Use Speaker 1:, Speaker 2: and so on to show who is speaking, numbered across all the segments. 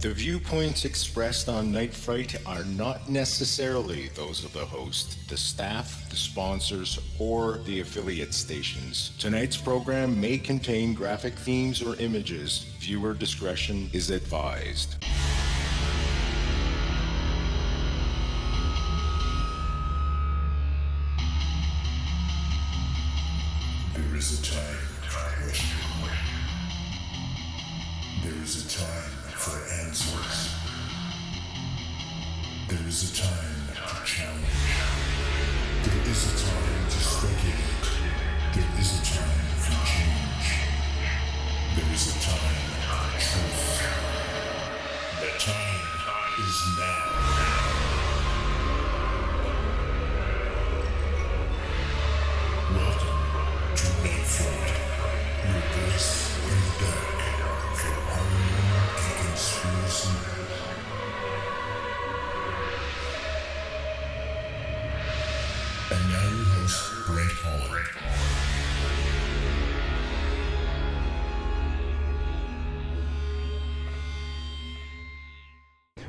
Speaker 1: The viewpoints expressed on Night Fright are not necessarily those of the host, the staff, the sponsors, or the affiliate stations. Tonight's program may contain graphic themes or images. Viewer discretion is advised.
Speaker 2: There is a time for question. There is a time for answers. There is a time to challenge. There is a time to speculate. There is a time for change. There is a time for truth. The time is now. Welcome to Night Fright, your voice in the dark for horror and conspiracy. And now your host, Brent Holland.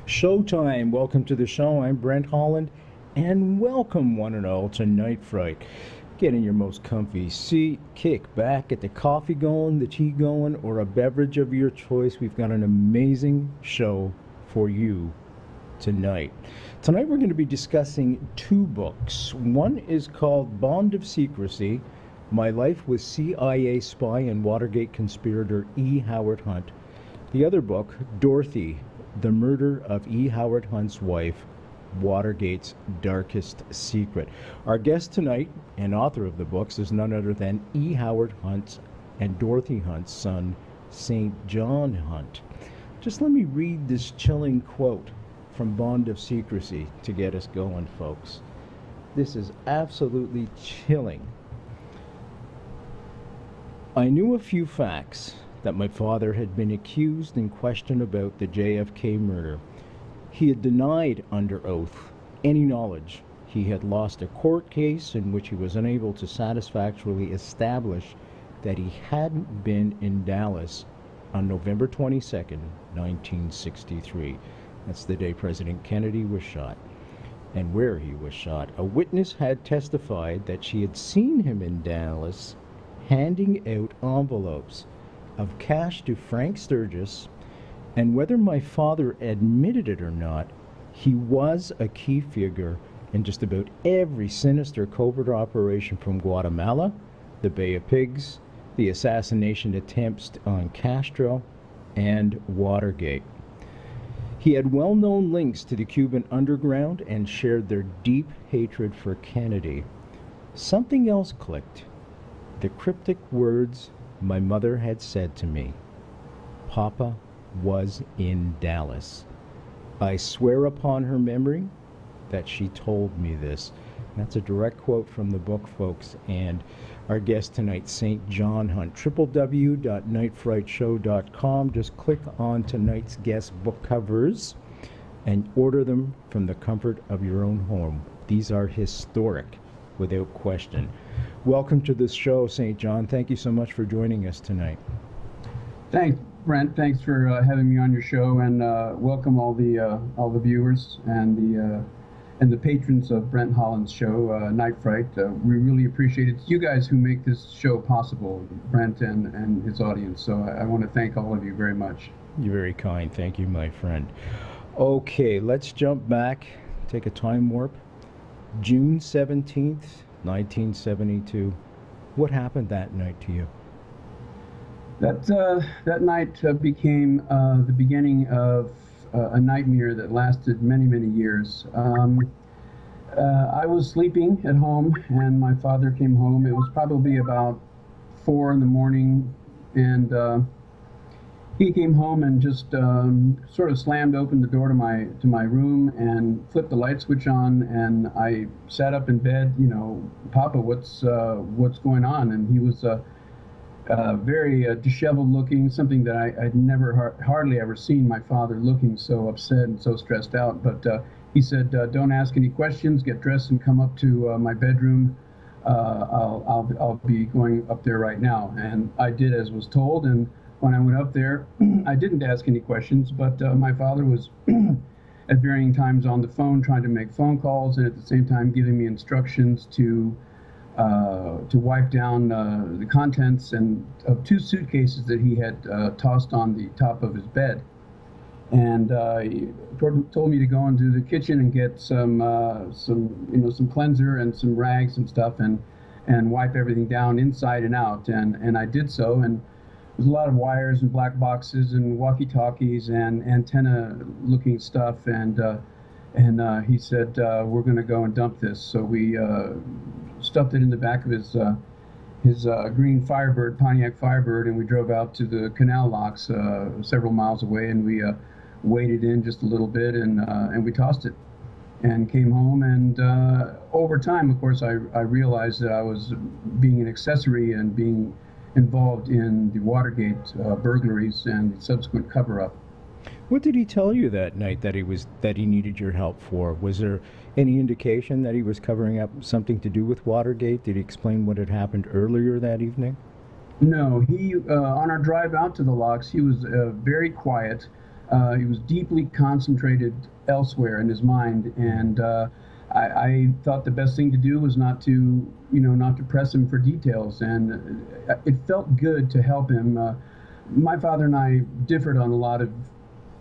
Speaker 3: Showtime. Welcome to the show. I'm Brent Holland, and welcome one and all to Night Fright. Get in your most comfy seat, kick back, get the coffee going, the tea going, or a beverage of your choice. We've got an amazing show for you tonight. Tonight we're going to be discussing two books. One is called Bond of Secrecy, My Life with CIA Spy and Watergate Conspirator E.Howard Hunt. The other book, Dorothy, The Murder of E.Howard Hunt's Wife, Watergate's Darkest Secret. Our guest tonight and author of the books is none other than E.Howard Hunt and Dorothy Hunt's son, St. John Hunt. Just let me read this chilling quote from Bond of Secrecy to get us going, folks. This is absolutely chilling. I knew a few facts that my father had been accused and questioned about the JFK murder. He had denied under oath any knowledge. He had lost a court case in which he was unable to satisfactorily establish that he hadn't been in Dallas on November 22nd, 1963. That's the day President Kennedy was shot, and where he was shot. A witness had testified that she had seen him in Dallas handing out envelopes of cash to Frank Sturgis, and whether my father admitted it or not, he was a key figure in just about every sinister covert operation from Guatemala, the Bay of Pigs, the assassination attempts on Castro, and Watergate. He had well-known links to the Cuban underground and shared their deep hatred for Kennedy. Something else clicked. The cryptic words my mother had said to me. Papa was in Dallas. I swear upon her memory that she told me this. That's a direct quote from the book, folks. And our guest tonight, St. John Hunt. www.nightfrightshow.com. Just click on tonight's guest book covers and order them from the comfort of your own home. These are historic, without question. Welcome to this show, St. John. Thank you so much for joining us tonight.
Speaker 4: Thanks, Brent. Thanks for having me on your show, and welcome all the viewers and the patrons of Brent Holland's show, Night Fright. We really appreciate it. It's you guys who make this show possible, Brent and his audience. So I want to thank all of you very much.
Speaker 3: You're very kind. Thank you, my friend. Okay, let's jump back, take a time warp. June 17th, 1972. What happened that night to you?
Speaker 4: That night became the beginning of a nightmare that lasted many, many years. I was sleeping at home, and my father came home. It was probably about 4 in the morning, and he came home and just sort of slammed open the door to my room and flipped the light switch on. And I sat up in bed, Papa, what's going on? And he was very disheveled looking, something that I'd never hardly ever seen my father looking so upset and so stressed out. But he said, don't ask any questions, get dressed and come up to my bedroom. I'll be going up there right now. And I did as was told, and when I went up there, I didn't ask any questions, but my father was at varying times on the phone trying to make phone calls, and at the same time giving me instructions to wipe down the contents of 2 suitcases that he had tossed on the top of his bed. And he told me to go into the kitchen and get some cleanser and some rags and stuff, and wipe everything down inside and out. And I did so, and there's a lot of wires and black boxes and walkie-talkies and antenna-looking stuff. And he said, we're going to go and dump this. So we stuffed it in the back of his green Firebird, Pontiac Firebird, and we drove out to the canal locks several miles away, and we waded in just a little bit, and we tossed it and came home. And over time, of course, I realized that I was being an accessory and being involved in the Watergate burglaries and the subsequent cover-up.
Speaker 3: What did he tell you that night that he needed your help for? Was there any indication that he was covering up something to do with Watergate? Did he explain what had happened earlier that evening?
Speaker 4: No, he on our drive out to the locks, he was very quiet. He was deeply concentrated elsewhere in his mind, and I thought the best thing to do was not to press him for details, and it felt good to help him. My father and I differed on a lot of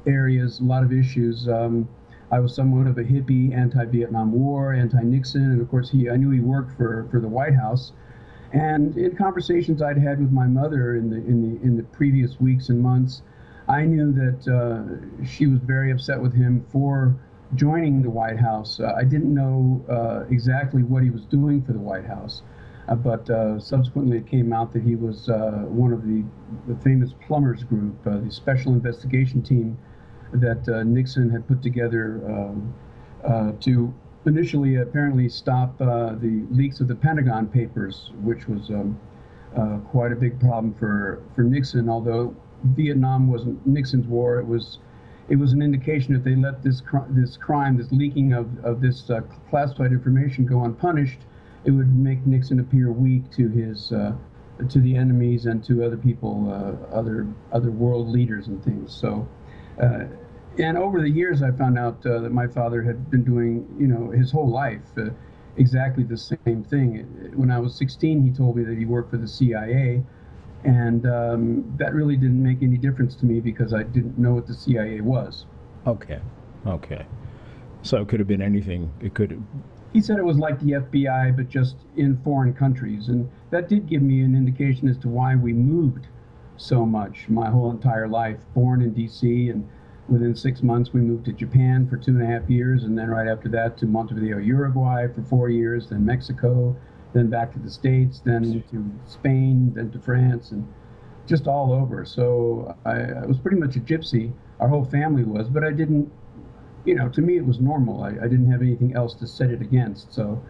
Speaker 4: areas, a lot of issues. I was somewhat of a hippie, anti-Vietnam War, anti-Nixon, and of course I knew he worked for the White House. And in conversations I'd had with my mother in the previous weeks and months, I knew that she was very upset with him for joining the White House. I didn't know exactly what he was doing for the White House, but subsequently it came out that he was one of the famous plumbers group, the special investigation team that Nixon had put together to initially apparently stop the leaks of the Pentagon Papers, which was quite a big problem for Nixon. Although Vietnam wasn't Nixon's war, it was an indication that they let this crime, this leaking of this classified information go unpunished, it would make Nixon appear weak to the enemies and to other people, other world leaders and things. So, and over the years, I found out that my father had been doing, his whole life exactly the same thing. When I was 16, he told me that he worked for the CIA. And that really didn't make any difference to me because I didn't know what the CIA was.
Speaker 3: Okay. So it could have been anything.
Speaker 4: He said it was like the FBI, but just in foreign countries. And that did give me an indication as to why we moved so much my whole entire life. Born in D.C., and within 6 months we moved to Japan for 2.5 years, and then right after that to Montevideo, Uruguay for 4 years, then Mexico, then back to the States, then to Spain, then to France, and just all over. So I was pretty much a gypsy. Our whole family was, but I didn't, to me it was normal. I didn't have anything else to set it against. So,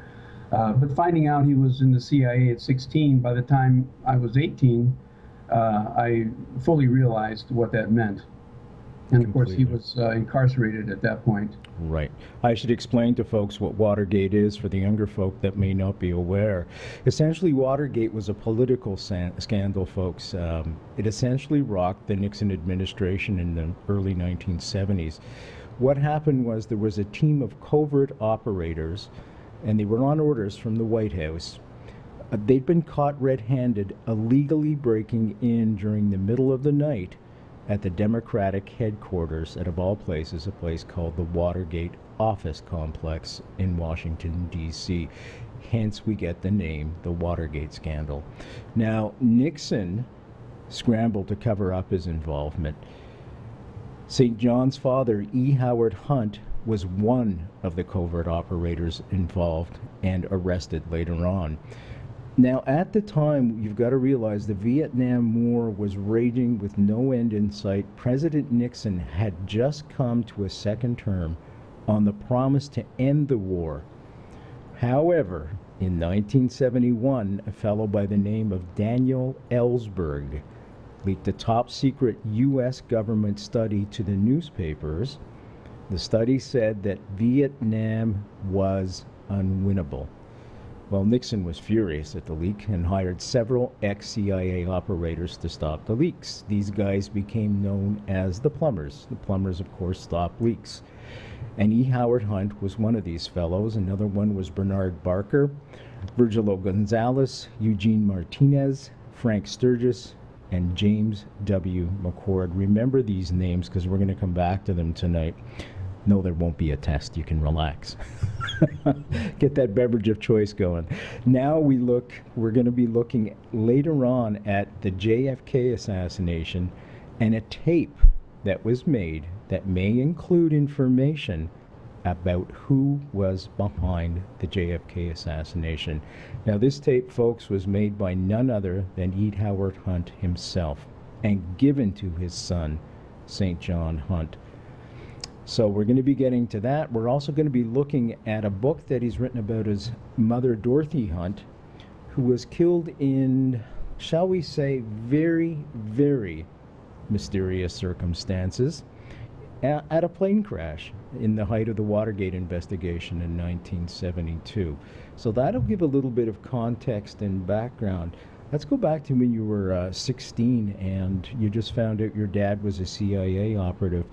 Speaker 4: but finding out he was in the CIA at 16, by the time I was 18, I fully realized what that meant. And of course, he was incarcerated at that point.
Speaker 3: Right. I should explain to folks what Watergate is for the younger folk that may not be aware. Essentially, Watergate was a political scandal, folks. It essentially rocked the Nixon administration in the early 1970s. What happened was there was a team of covert operators, and they were on orders from the White House. They'd been caught red-handed, illegally breaking in during the middle of the night at the Democratic headquarters at, of all places, a place called the Watergate Office Complex in Washington, D.C. Hence, we get the name, the Watergate Scandal. Now, Nixon scrambled to cover up his involvement. St. John's father, E.Howard Hunt, was one of the covert operators involved and arrested later on. Now, at the time, you've got to realize the Vietnam War was raging with no end in sight. President Nixon had just come to a second term on the promise to end the war. However, in 1971, a fellow by the name of Daniel Ellsberg leaked a top-secret U.S. government study to the newspapers. The study said that Vietnam was unwinnable. Well, Nixon was furious at the leak and hired several ex-CIA operators to stop the leaks. These guys became known as the plumbers. The plumbers, of course, stop leaks. And E.Howard Hunt was one of these fellows. Another one was Bernard Barker, Virgilio Gonzalez, Eugene Martinez, Frank Sturgis, and James W. McCord. Remember these names because we're going to come back to them tonight. No, there won't be a test. You can relax. Get that beverage of choice going. Now we're going to be looking later on at the JFK assassination and a tape that was made that may include information about who was behind the JFK assassination. Now, this tape, folks, was made by none other than E.Howard Hunt himself and given to his son, St. John Hunt. So we're going to be getting to that. We're also going to be looking at a book that he's written about his mother, Dorothy Hunt, who was killed in, shall we say, very, very mysterious circumstances at a plane crash in the height of the Watergate investigation in 1972. So that'll give a little bit of context and background. Let's go back to when you were 16 and you just found out your dad was a CIA operative.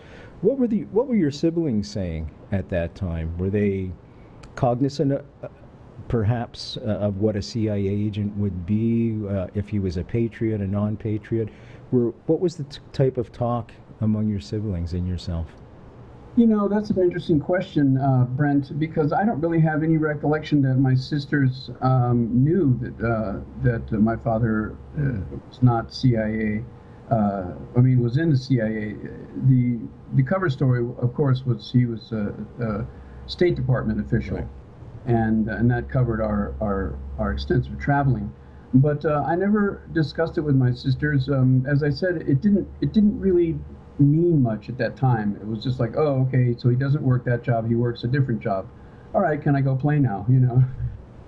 Speaker 3: What were your siblings saying at that time? Were they cognizant, perhaps, of what a CIA agent would be, if he was a patriot, a non-patriot? What was the type of talk among your siblings and yourself?
Speaker 4: You know, that's an interesting question, Brent, because I don't really have any recollection that my sisters knew that my father was not CIA. Was in the CIA. The cover story, of course, was he was a State Department official, right. and that covered our extensive traveling. But I never discussed it with my sisters. As I said, it didn't really mean much at that time. It was just like, oh, okay, so he doesn't work that job, he works a different job. All right, can I go play now?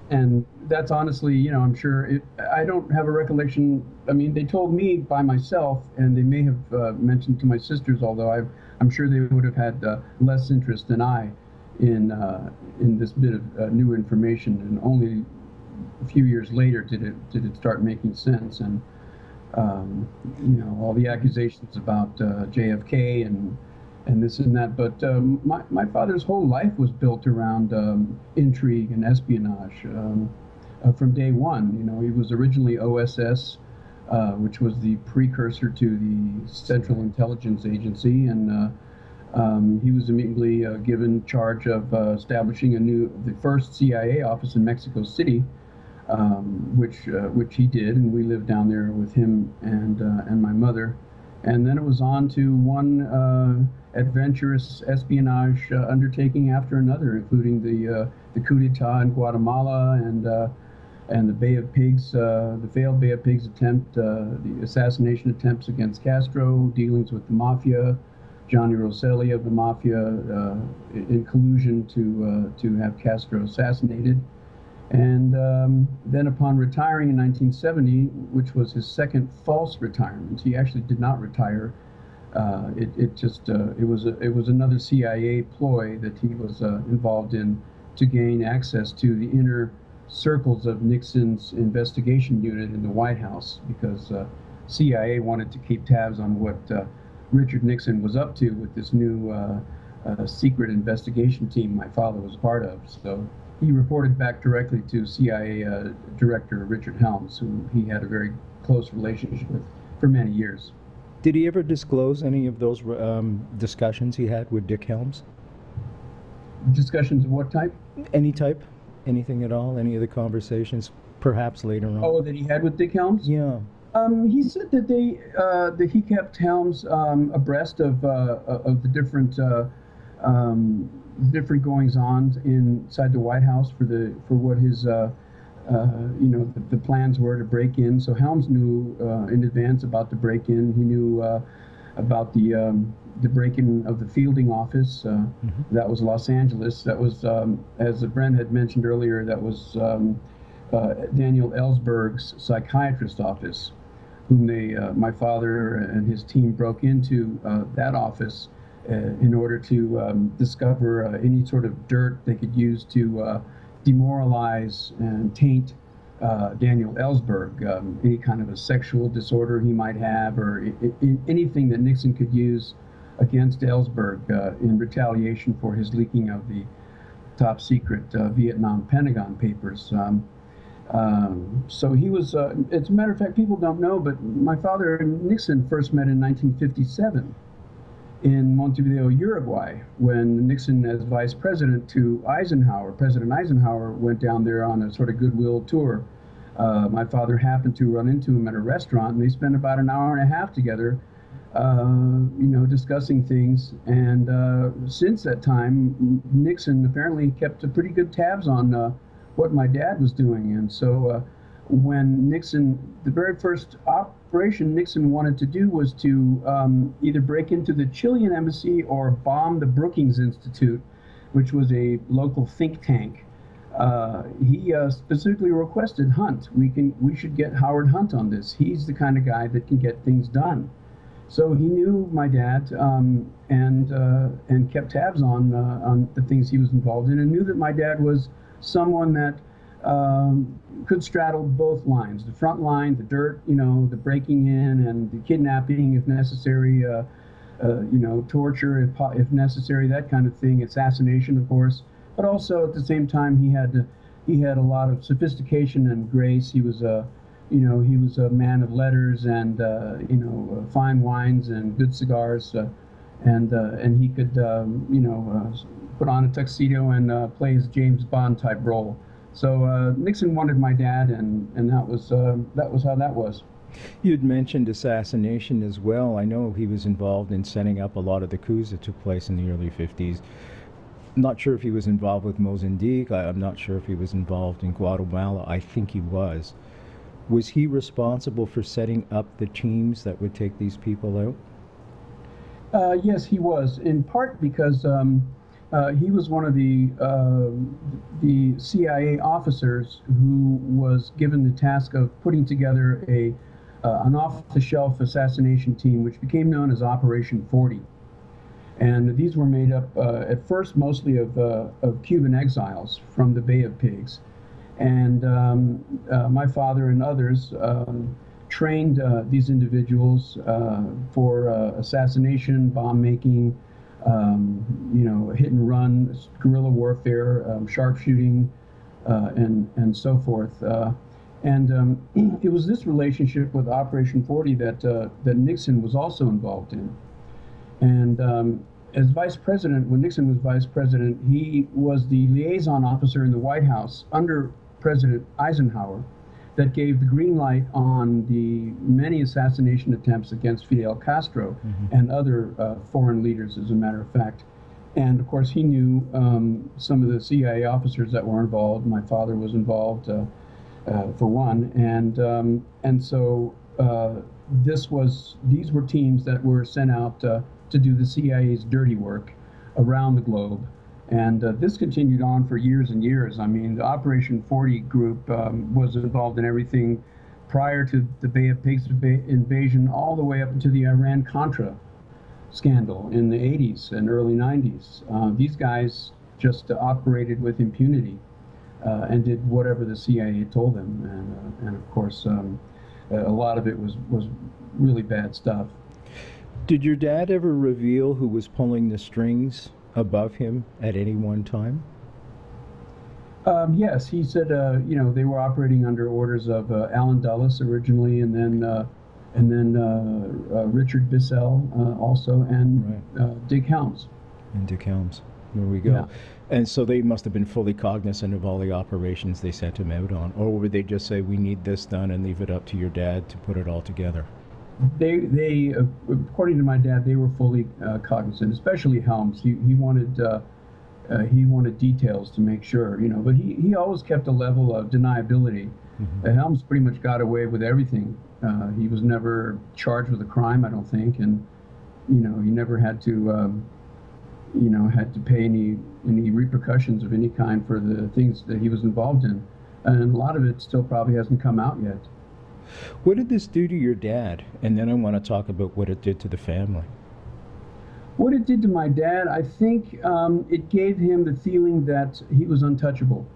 Speaker 4: And that's honestly, I'm sure I don't have a recollection. I mean, they told me by myself, and they may have mentioned to my sisters, although I'm sure they would have had less interest than I in this bit of new information. And only a few years later did it start making sense. And all the accusations about JFK and this and that. But my father's whole life was built around intrigue and espionage from day one. He was originally OSS, which was the precursor to the Central Intelligence Agency, and he was immediately given charge of establishing the first CIA office in Mexico City, which he did, and we lived down there with him and my mother. And then it was on to one adventurous espionage undertaking after another, including the coup d'etat in Guatemala and the Bay of Pigs, the failed Bay of Pigs attempt, the assassination attempts against Castro, dealings with the mafia, Johnny Rosselli of the mafia in collusion to have Castro assassinated. And then upon retiring in 1970, which was his second false retirement, he actually did not retire. It was another CIA ploy that he was involved in to gain access to the inner circles of Nixon's investigation unit in the White House, because CIA wanted to keep tabs on what Richard Nixon was up to with this new secret investigation team my father was part of. So he reported back directly to CIA Director Richard Helms, who he had a very close relationship with for many years.
Speaker 3: Did he ever disclose any of those discussions he had with Dick Helms?
Speaker 4: Discussions of what type?
Speaker 3: Any type? Anything at all? Any of the conversations, perhaps later on?
Speaker 4: Oh, that he had with Dick Helms?
Speaker 3: Yeah.
Speaker 4: He said that he kept Helms abreast of the different goings-on inside the White House for what his the plans were to break in. So Helms knew in advance about the break-in. He knew about the break-in of the fielding office. That was Los Angeles. That was, as Brent had mentioned earlier, that was Daniel Ellsberg's psychiatrist office, whom my father and his team broke into that office in order to discover any sort of dirt they could use to demoralize and taint Daniel Ellsberg, any kind of a sexual disorder he might have, or anything that Nixon could use against Ellsberg in retaliation for his leaking of the top secret Vietnam Pentagon papers. So he was, as a matter of fact, people don't know, but my father and Nixon first met in 1957 in Montevideo, Uruguay, when Nixon, as vice president to Eisenhower, President Eisenhower, went down there on a sort of goodwill tour. My father happened to run into him at a restaurant, and they spent about an hour and a half together, discussing things. And since that time, Nixon apparently kept pretty good tabs on what my dad was doing. And so when Nixon, the very first operation Nixon wanted to do was to either break into the Chilean embassy or bomb the Brookings Institute, which was a local think tank. He specifically requested Hunt. We should get Howard Hunt on this. He's the kind of guy that can get things done. So he knew my dad and kept tabs on the things he was involved in, and knew that my dad was someone that could straddle both lines: the front line, the dirt, the breaking in and the kidnapping if necessary, torture if necessary, that kind of thing, assassination, of course. But also at the same time, he had a lot of sophistication and grace. He was a man of letters and fine wines and good cigars, and he could put on a tuxedo and play his James Bond type role. So Nixon wanted my dad, and that was how that was.
Speaker 3: You'd mentioned assassination as well. I know he was involved in setting up a lot of the coups that took place in the early 50s. I'm not sure if he was involved with Mozambique. I'm not sure if he was involved in Guatemala. I think he was. Was he responsible for setting up the teams that would take these people out?
Speaker 4: Yes, he was, in part because he was one of the CIA officers who was given the task of putting together an off-the-shelf assassination team, which became known as Operation 40. And these were made up at first mostly of Cuban exiles from the Bay of Pigs. And my father and others trained these individuals for assassination, bomb making, hit and run, guerrilla warfare, sharpshooting, and so forth. It was this relationship with Operation 40 that Nixon was also involved in. And as vice president, when Nixon was vice president, he was the liaison officer in the White House under President Eisenhower that gave the green light on the many assassination attempts against Fidel Castro and other foreign leaders, as a matter of fact. And of course, he knew some of the CIA officers that were involved. My father was involved, for one, and so these were teams that were sent out to do the CIA's dirty work around the globe. And this continued on for years and years. I mean, the Operation 40 group was involved in everything prior to the Bay of Pigs invasion all the way up into the Iran-Contra scandal in the 80s and early 90s. These guys just operated with impunity and did whatever the CIA told them. And of course, a lot of it was really bad stuff.
Speaker 3: Did your dad ever reveal who was pulling the strings above him at any one time?
Speaker 4: Yes, he said, they were operating under orders of Alan Dulles originally, and then Richard Bissell also, and right. Dick Helms.
Speaker 3: And Dick Helms. There we go. Yeah. And so they must have been fully cognizant of all the operations they sent him out on, or would they just say, we need this done, and leave it up to your dad to put it all together?
Speaker 4: They according to my dad, they were fully cognizant, especially Helms. He wanted details to make sure, but he always kept a level of deniability. Helms pretty much got away with everything. He was never charged with a crime, I don't think, and he never had to pay any repercussions of any kind for the things that he was involved in, and a lot of it still probably hasn't come out yet.
Speaker 3: What did this do to your dad? And then I want to talk about what it did to the family.
Speaker 4: What it did to my dad, I think it gave him the feeling that he was untouchable.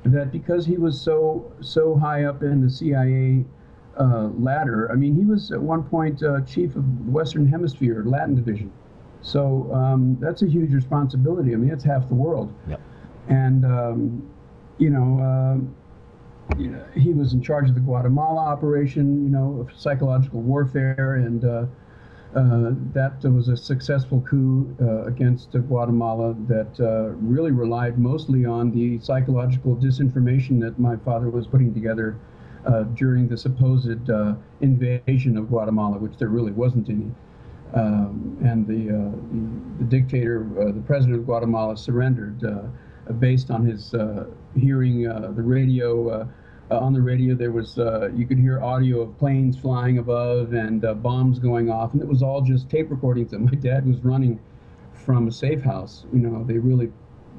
Speaker 4: that because he was so high up in the CIA ladder, I mean, he was at one point chief of Western Hemisphere Latin Division. So that's a huge responsibility. I mean, it's half the world.
Speaker 3: Yep.
Speaker 4: And he was in charge of the Guatemala operation, of psychological warfare, and that was a successful coup against Guatemala that really relied mostly on the psychological disinformation that my father was putting together during the supposed invasion of Guatemala, which there really wasn't any. And the dictator, the president of Guatemala, surrendered based on his hearing the radio. On the radio, there was you could hear audio of planes flying above and bombs going off, and it was all just tape recordings that my dad was running from a safe house. They really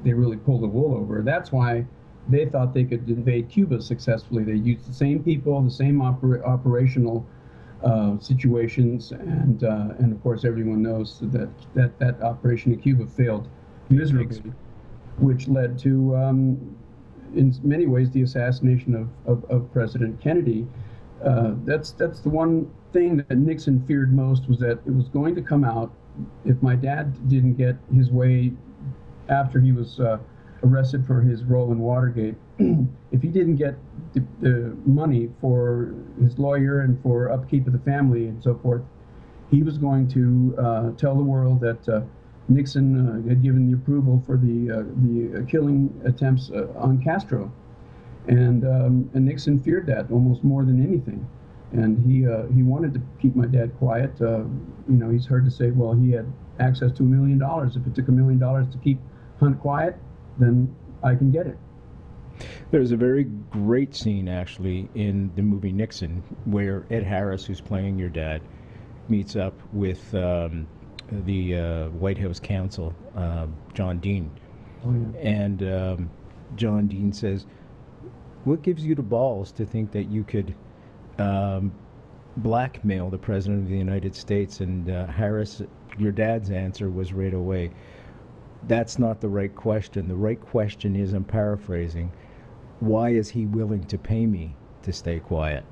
Speaker 4: pulled the wool over. That's why they thought they could invade Cuba successfully. They used the same people, the same operational situations, and of course everyone knows that operation in Cuba failed miserably, which led to in many ways the assassination of President Kennedy. That's the one thing that Nixon feared most, was that it was going to come out if my dad didn't get his way after he was arrested for his role in Watergate. If he didn't get the money for his lawyer and for upkeep of the family and so forth, he was going to tell the world that Nixon had given the approval for the killing attempts on Castro, and Nixon feared that almost more than anything, and he wanted to keep my dad quiet. He's heard to say, well, he had access to $1 million. If it took $1 million to keep Hunt quiet, then I can get it.
Speaker 3: There's a very great scene, actually, in the movie Nixon, where Ed Harris, who's playing your dad, meets up with the White House counsel, John Dean.
Speaker 4: Oh, yeah.
Speaker 3: And John Dean says, what gives you the balls to think that you could blackmail the President of the United States? And Harris, your dad's answer was right away, that's not the right question. The right question is, I'm paraphrasing, why is he willing to pay me to stay quiet?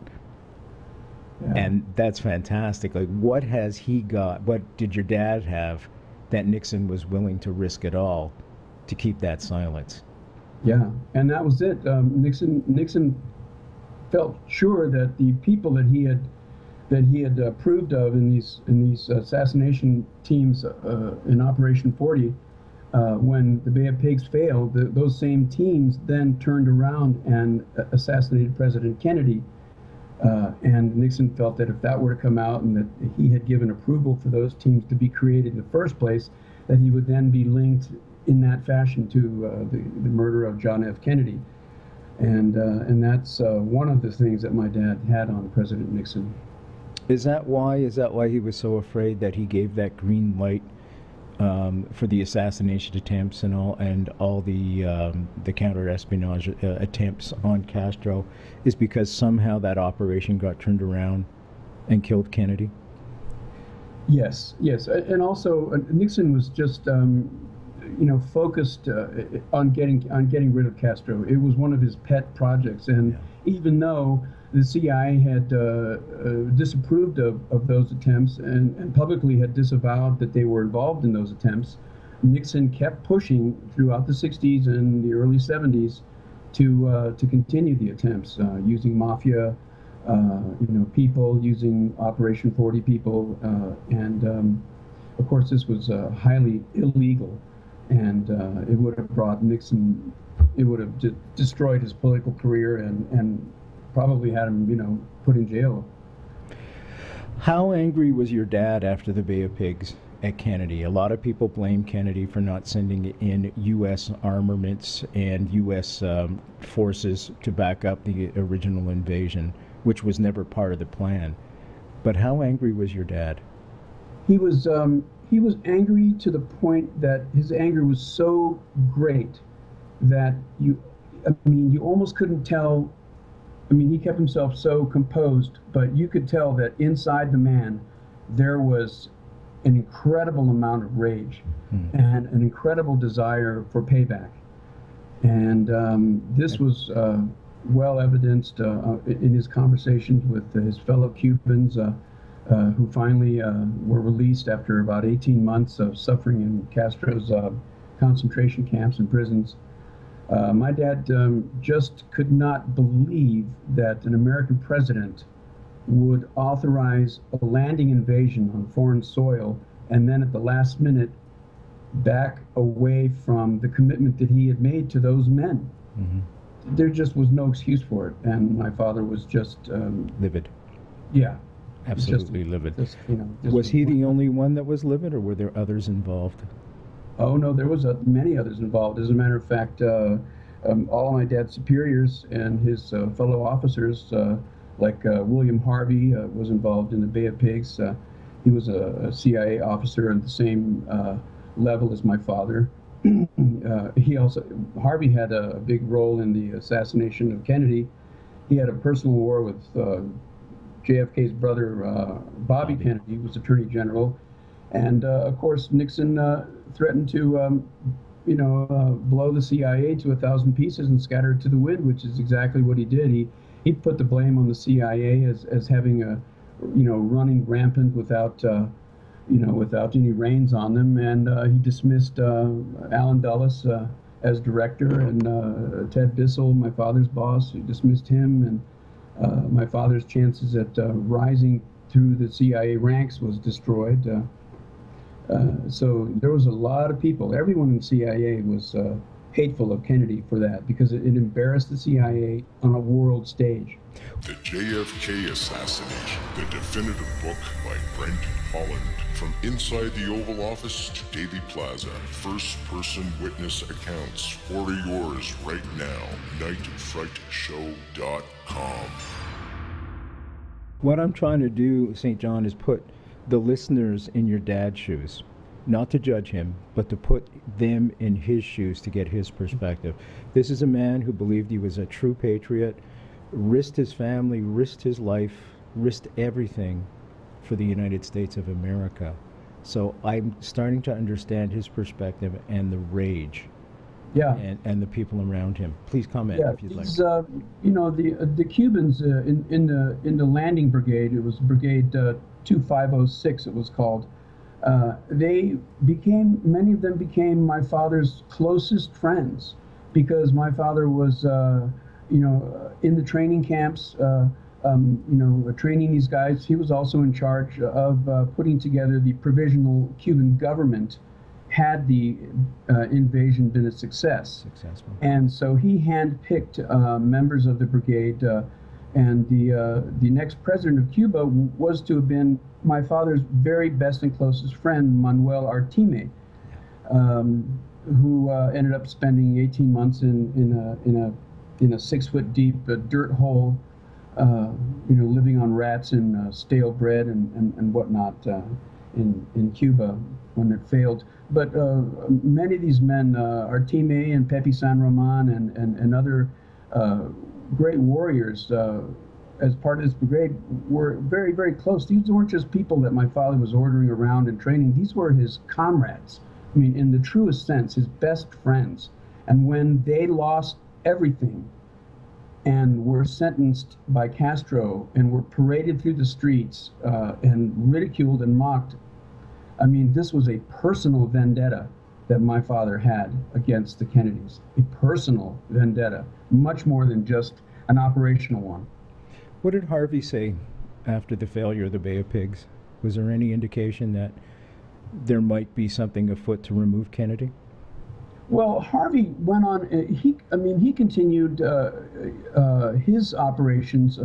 Speaker 3: Yeah. And that's fantastic. Like, what has he got? What did your dad have that Nixon was willing to risk it all to keep that silence?
Speaker 4: Yeah, and that was it. Nixon felt sure that the people that he had approved of in these assassination teams in Operation 40, when the Bay of Pigs failed, those same teams then turned around and assassinated President Kennedy. And Nixon felt that if that were to come out and that he had given approval for those teams to be created in the first place, that he would then be linked in that fashion to the murder of John F. Kennedy. And that's one of the things that my dad had on President Nixon.
Speaker 3: Is that why he was so afraid that he gave that green light for the assassination attempts and all the counter-espionage attempts on Castro, is because somehow that operation got turned around and killed Kennedy?
Speaker 4: Yes, and also Nixon was just focused on getting rid of Castro. It was one of his pet projects, and even though the CIA had disapproved of those attempts and publicly had disavowed that they were involved in those attempts, Nixon kept pushing throughout the 60s and the early 70s to continue the attempts, using mafia, people, using Operation 40 people, and of course this was highly illegal, and it would have brought Nixon, it would have destroyed his political career and probably had him, put in jail.
Speaker 3: How angry was your dad after the Bay of Pigs at Kennedy? A lot of people blame Kennedy for not sending in U.S. armaments and U.S. forces to back up the original invasion, which was never part of the plan. But how angry was your dad?
Speaker 4: He was angry to the point that his anger was so great that you almost couldn't tell. He kept himself so composed, but you could tell that inside the man there was an incredible amount of rage and an incredible desire for payback. And this was well evidenced in his conversations with his fellow Cubans, who finally were released after about 18 months of suffering in Castro's concentration camps and prisons. My dad just could not believe that an American president would authorize a landing invasion on foreign soil and then at the last minute back away from the commitment that he had made to those men. Mm-hmm. There just was no excuse for it, and my father was just
Speaker 3: livid.
Speaker 4: Yeah,
Speaker 3: absolutely livid.
Speaker 4: Just,
Speaker 3: was he the only one that was livid, or were there others involved?
Speaker 4: Oh no, there was many others involved. As a matter of fact, all of my dad's superiors and his fellow officers, like William Harvey, was involved in the Bay of Pigs. He was a CIA officer at the same level as my father. Harvey had a big role in the assassination of Kennedy. He had a personal war with JFK's brother, Bobby Kennedy, who was Attorney General. And of course, Nixon threatened to, blow the CIA to 1,000 pieces and scatter it to the wind, which is exactly what he did. He put the blame on the CIA as having running rampant without any reins on them, and he dismissed Alan Dulles as director, and Ted Bissell, my father's boss, he dismissed him, and my father's chances at rising through the CIA ranks was destroyed. So there was a lot of people. Everyone in the CIA was hateful of Kennedy for that, because it embarrassed the CIA on a world stage.
Speaker 2: The JFK Assassination, the definitive book by Brent Holland. From inside the Oval Office to Dealey Plaza, first-person witness accounts. Order yours right now. nightfrightshow.com.
Speaker 3: What I'm trying to do, St. John, is put the listeners in your dad's shoes. Not to judge him, but to put them in his shoes to get his perspective. This is a man who believed he was a true patriot, risked his family, risked his life, risked everything for the United States of America. So I'm starting to understand his perspective and the rage.
Speaker 4: Yeah.
Speaker 3: And the people around him. Please comment if you'd like.
Speaker 4: The Cubans in the landing brigade, it was Brigade 2506 it was called. Many of them became my father's closest friends, because my father was, in the training camps, training these guys. He was also in charge of putting together the provisional Cuban government had the invasion been a successful. And so he handpicked members of the brigade, and the next president of Cuba was to have been my father's very best and closest friend, Manuel Artime, who ended up spending 18 months in a 6-foot deep dirt hole, living on rats and stale bread and whatnot in Cuba when it failed. But many of these men, Artime and Pepe San Roman and other great warriors, as part of this brigade, were very, very close. These weren't just people that my father was ordering around and training. These were his comrades. I mean, in the truest sense, his best friends. And when they lost everything and were sentenced by Castro and were paraded through the streets and ridiculed and mocked, I mean, this was a personal vendetta that my father had against the Kennedys. A personal vendetta, much more than just an operational one.
Speaker 3: What did Harvey say after the failure of the Bay of Pigs? Was there any indication that there might be something afoot to remove Kennedy?
Speaker 4: Well, Harvey went on. He continued his operations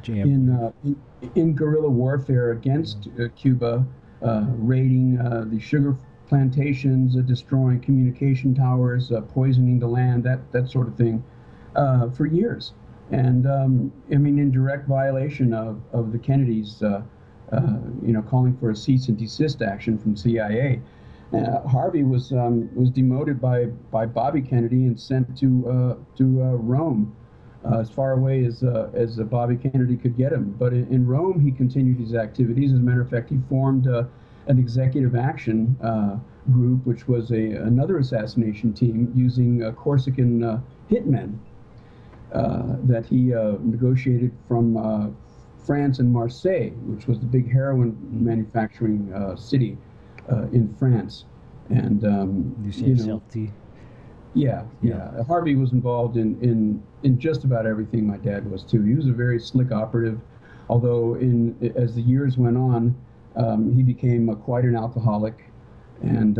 Speaker 4: in guerrilla warfare against Cuba, raiding the sugar plantations, destroying communication towers, poisoning the land, that sort of thing, for years. And in direct violation of the Kennedys, calling for a cease and desist action from CIA. Harvey was demoted by Bobby Kennedy and sent to Rome, as far away as Bobby Kennedy could get him. But in Rome, he continued his activities. As a matter of fact, he formed an executive action group, which was another assassination team using Corsican hitmen that he negotiated from France and Marseille, which was the big heroin manufacturing city in France. And yeah. Harvey was involved in just about everything my dad was too. He was a very slick operative, although as the years went on, he became quite an alcoholic and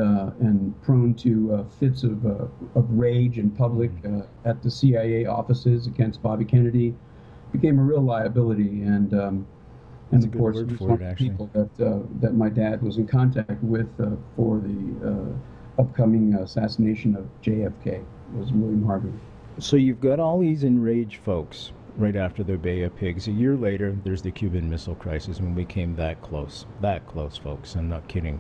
Speaker 4: prone to fits of rage in public at the CIA offices against Bobby Kennedy. Became a real liability, and of course, he was one of the people that my dad was in contact with for the upcoming assassination of JFK, was William Harvey.
Speaker 3: So you've got all these enraged folks right after the Bay of Pigs. A year later, there's the Cuban Missile Crisis, when we came that close, folks. I'm not kidding.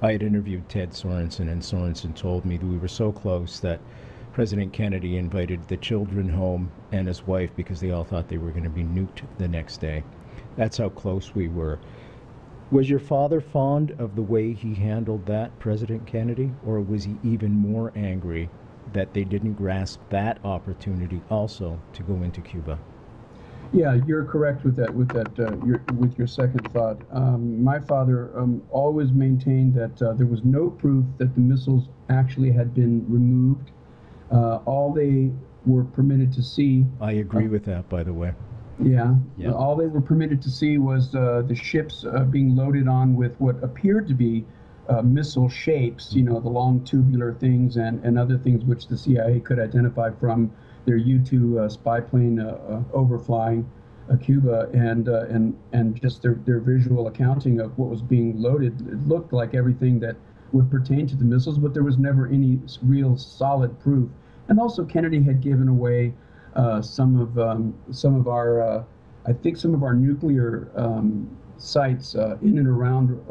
Speaker 3: I had interviewed Ted Sorensen, and Sorensen told me that we were so close that President Kennedy invited the children home and his wife because they all thought they were going to be nuked the next day. That's how close we were. Was your father fond of the way he handled that, President Kennedy, or was he even more angry that they didn't grasp that opportunity also to go into Cuba?
Speaker 4: Yeah, you're correct with that. With your second thought, my father always maintained that there was no proof that the missiles actually had been removed. All they were permitted to see.
Speaker 3: I agree with that, by the way.
Speaker 4: Yeah. All they were permitted to see was the ships being loaded on with what appeared to be missile shapes, the long tubular things and other things which the CIA could identify from their U-2 spy plane overflying Cuba, and just their visual accounting of what was being loaded. It looked like everything that would pertain to the missiles, but there was never any real solid proof. And also, Kennedy had given away some of our nuclear sites in and around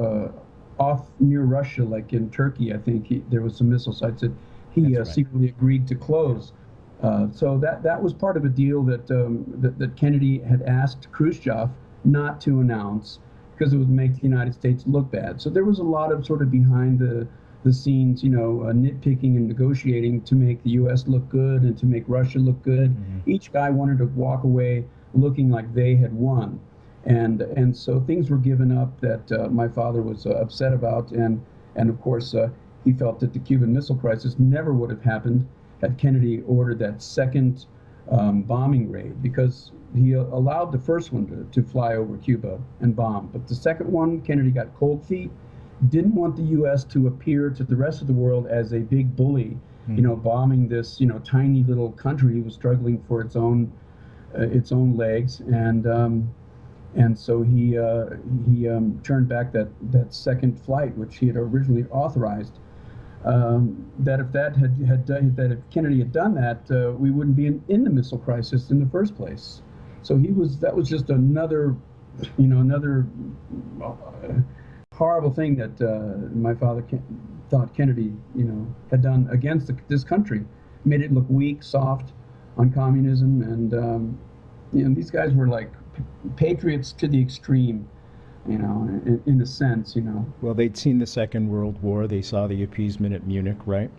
Speaker 4: off near Russia, like in Turkey. I think there was some missile sites that he secretly agreed to close. So that was part of a deal that Kennedy had asked Khrushchev not to announce because it would make the United States look bad. So there was a lot of sort of behind the scenes, nitpicking and negotiating to make the U.S. look good and to make Russia look good. Mm-hmm. Each guy wanted to walk away looking like they had won. And so things were given up that my father was upset about. And of course, he felt that the Cuban Missile Crisis never would have happened had Kennedy ordered that second bombing raid, because he allowed the first one to fly over Cuba and bomb. But the second one, Kennedy got cold feet, didn't want the U.S. to appear to the rest of the world as a big bully, bombing this, tiny little country who was struggling for its own legs. And so he turned back that second flight, which he had originally authorized. That if Kennedy had done that, we wouldn't be in the missile crisis in the first place. So that was just another horrible thing that my father thought Kennedy, had done against this country, made it look weak, soft on communism, and these guys were like patriots to the extreme. In a sense,
Speaker 3: Well, they'd seen the Second World War. They saw the appeasement at Munich, right?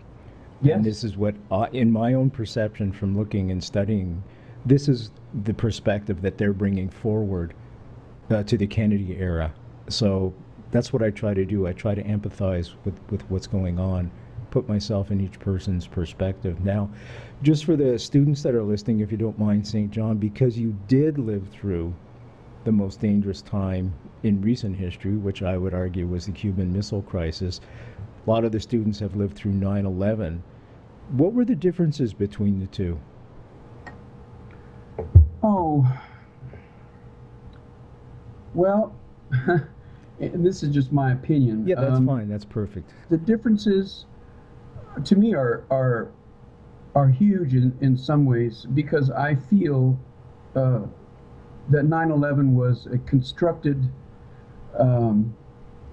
Speaker 4: Yes.
Speaker 3: And this is what, in my own perception from looking and studying, this is the perspective that they're bringing forward to the Kennedy era. So that's what I try to do. I try to empathize with what's going on, put myself in each person's perspective. Now, just for the students that are listening, if you don't mind, St. John, because you did live through the most dangerous time in recent history, which I would argue was the Cuban Missile Crisis. A lot of the students have lived through 9/11. What were the differences between the two?
Speaker 4: Oh, well, and this is just my opinion.
Speaker 3: Yeah, that's fine. That's perfect.
Speaker 4: The differences, to me, are huge in some ways, because I feel that 9/11 was a constructed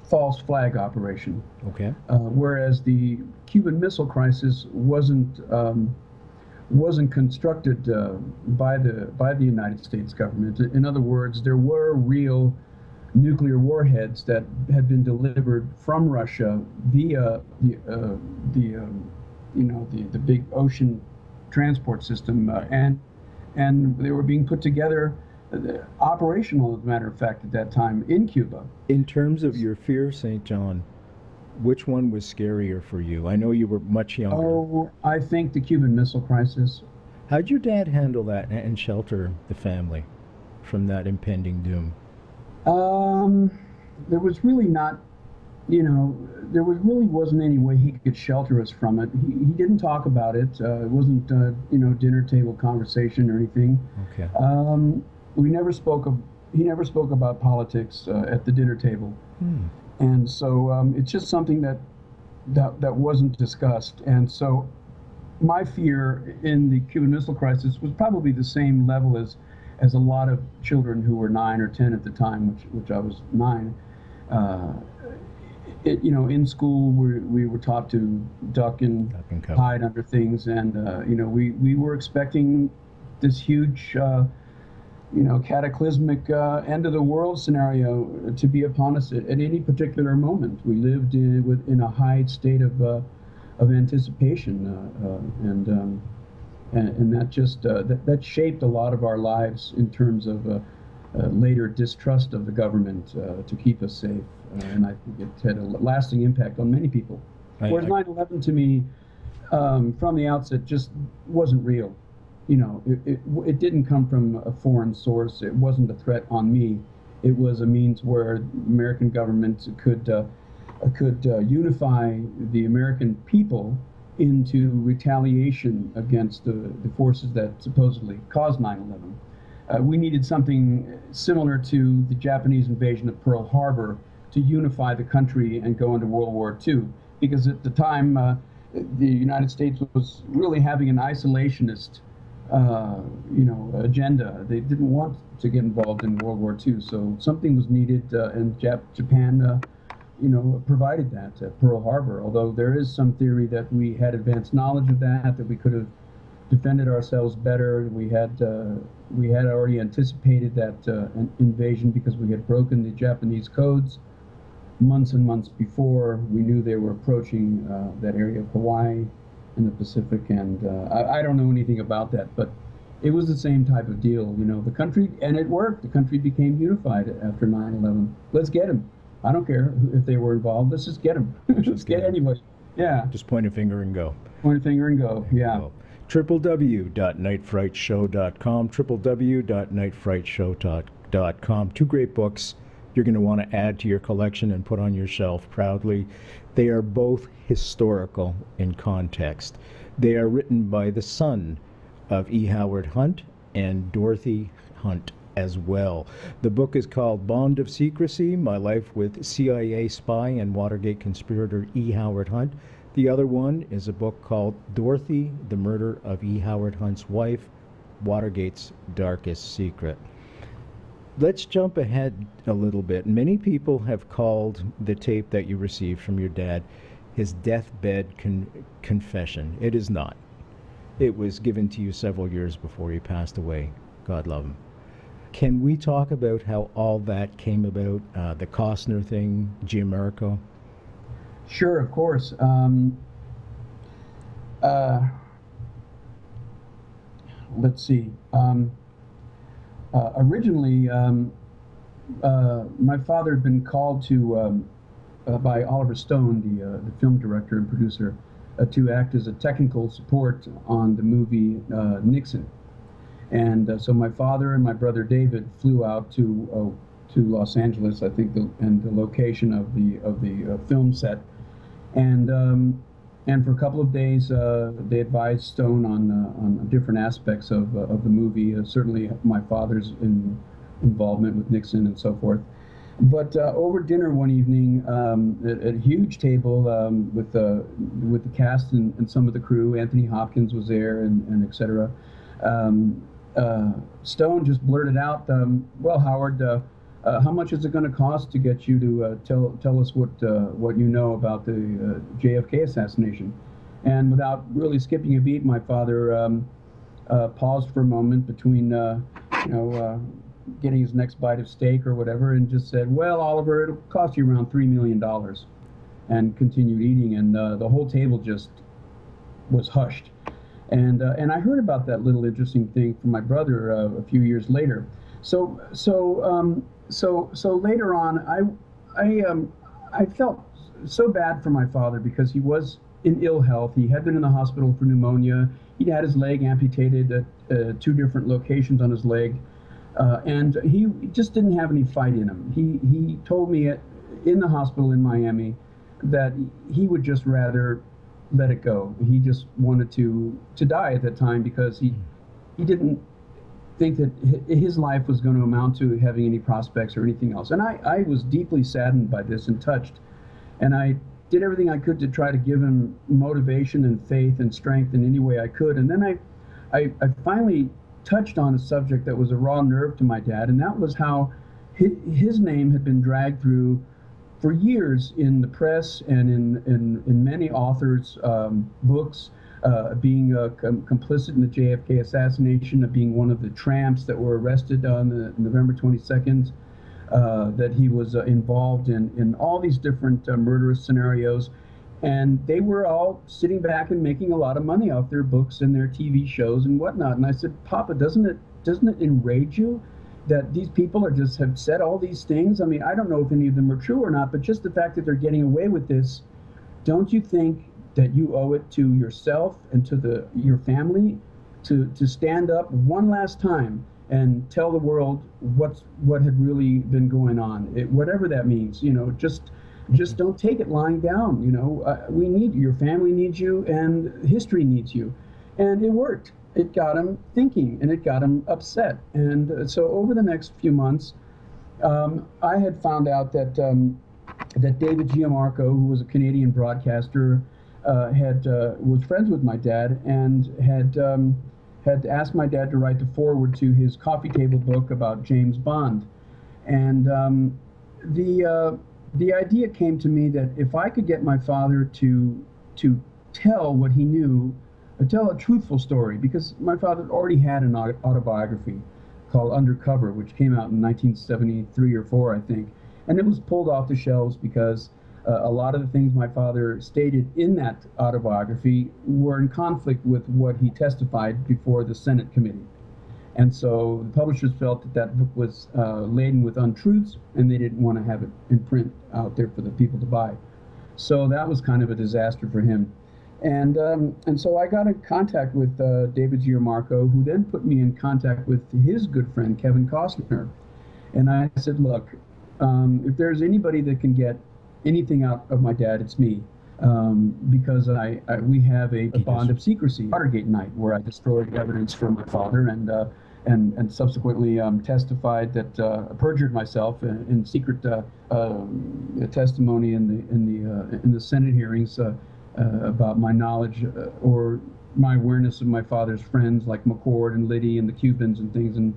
Speaker 4: false flag operation.
Speaker 3: Okay.
Speaker 4: Whereas the Cuban Missile Crisis wasn't constructed by the United States government. In other words, there were real nuclear warheads that had been delivered from Russia via the big ocean transport system, and they were being put together, operational, as a matter of fact, at that time in Cuba.
Speaker 3: In terms of your fear, St. John, which one was scarier for you? I know you were much younger.
Speaker 4: Oh, I think the Cuban Missile Crisis.
Speaker 3: How'd your dad handle that and shelter the family from that impending doom?
Speaker 4: There was really not, wasn't any way he could shelter us from it. He didn't talk about it. It wasn't, dinner table conversation or anything.
Speaker 3: Okay.
Speaker 4: He never spoke about politics at the dinner table. And so it's just something that wasn't discussed. And so my fear in the Cuban Missile Crisis was probably the same level as a lot of children who were 9 or 10 at the time, which I was 9. In school we were taught to duck and hide under things, and we were expecting this huge cataclysmic end of the world scenario to be upon us at any particular moment. We lived in a high state of anticipation, and that just that shaped a lot of our lives in terms of later distrust of the government to keep us safe, and I think it had a lasting impact on many people. Whereas 9/11 to me, from the outset, just wasn't real. It didn't come from a foreign source. It wasn't a threat on me. It was a means where the American government could unify the American people into retaliation against the forces that supposedly caused 9/11. We needed something similar to the Japanese invasion of Pearl Harbor to unify the country and go into World War II, because at the time the United States was really having an isolationist agenda. They didn't want to get involved in World War II, so something was needed, and Japan provided that at Pearl Harbor. Although there is some theory that we had advanced knowledge of that we could have defended ourselves better. We had already anticipated that an invasion because we had broken the Japanese codes months and months before. We knew they were approaching that area of Hawaii in the Pacific, and I don't know anything about that, but it was the same type of deal. The country, and it worked. The country became unified after 9/11. Let's get them. I don't care if they were involved. Let's just get them. Let's get anybody. Yeah.
Speaker 3: Just point a finger and go.
Speaker 4: Point a finger and go. Yeah.
Speaker 3: www.nightfrightshow.com, www.nightfrightshow.com. 2 great books you're going to want to add to your collection and put on your shelf proudly. They are both historical in context. They are written by the son of E.Howard Hunt and Dorothy Hunt as well. The book is called Bond of Secrecy, My Life with CIA Spy and Watergate Conspirator E.Howard Hunt. The other one is a book called Dorothy, the Murder of E.Howard Hunt's Wife, Watergate's Darkest Secret. Let's jump ahead a little bit. Many people have called the tape that you received from your dad his deathbed confession. It is not. It was given to you several years before he passed away. God love him. Can we talk about how all that came about, the Costner thing, Gianmarco?
Speaker 4: Sure, of course. Let's see. Originally, my father had been called to by Oliver Stone, the film director and producer, to act as a technical support on the movie Nixon. And so my father and my brother David flew out to Los Angeles, I think, and the location of the film set. And for a couple of days, they advised Stone on different aspects of the movie. Certainly, my father's involvement with Nixon and so forth. But over dinner one evening, at a huge table with the cast and some of the crew, Anthony Hopkins was there, and et cetera. Stone just blurted out, "Well, Howard, how much is it going to cost to get you to tell us what you know about the JFK assassination?" And without really skipping a beat, my father paused for a moment between getting his next bite of steak or whatever, and just said, "Well, Oliver, it'll cost you around $3 million," and continued eating, and the whole table just was hushed. And I heard about that little interesting thing from my brother a few years later. So later on, I felt so bad for my father because he was in ill health. He had been in the hospital for pneumonia. He'd had his leg amputated at 2 different locations on his leg, and he just didn't have any fight in him. He told me in the hospital in Miami that he would just rather let it go. He just wanted to die at that time because he didn't think that his life was going to amount to having any prospects or anything else. And I was deeply saddened by this and touched. And I did everything I could to try to give him motivation and faith and strength in any way I could. And then I finally touched on a subject that was a raw nerve to my dad, and that was how his name had been dragged through for years in the press and in many authors' books, being complicit in the JFK assassination, of being one of the tramps that were arrested on the November 22nd, that he was involved in all these different murderous scenarios. And they were all sitting back and making a lot of money off their books and their TV shows and whatnot. And I said, "Papa, doesn't it enrage you that these people have said all these things? I mean, I don't know if any of them are true or not, but just the fact that they're getting away with this, don't you think that you owe it to yourself and to your family to stand up one last time and tell the world what had really been going on, whatever that means? Just don't take it lying down. We need you, your family needs you, and history needs you." And it worked. It got him thinking, and it got him upset. And so over the next few months, I had found out that David Gianmarco, who was a Canadian broadcaster, was friends with my dad and had asked my dad to write the foreword to his coffee table book about James Bond. And the idea came to me that if I could get my father to tell what he knew, tell a truthful story, because my father already had an autobiography called Undercover, which came out in 1973 or 4, I think. And it was pulled off the shelves because a lot of the things my father stated in that autobiography were in conflict with what he testified before the Senate committee. And so the publishers felt that book was laden with untruths, and they didn't want to have it in print out there for the people to buy. So that was kind of a disaster for him. And so I got in contact with David Gianmarco, who then put me in contact with his good friend, Kevin Costner. And I said, "Look, if there's anybody that can get anything out of my dad, it's me. Because we have a bond of secrecy, Watergate night, where I destroyed evidence from my father and subsequently testified that perjured myself in secret testimony in the Senate hearings about my knowledge or my awareness of my father's friends like McCord and Liddy and the Cubans and things, and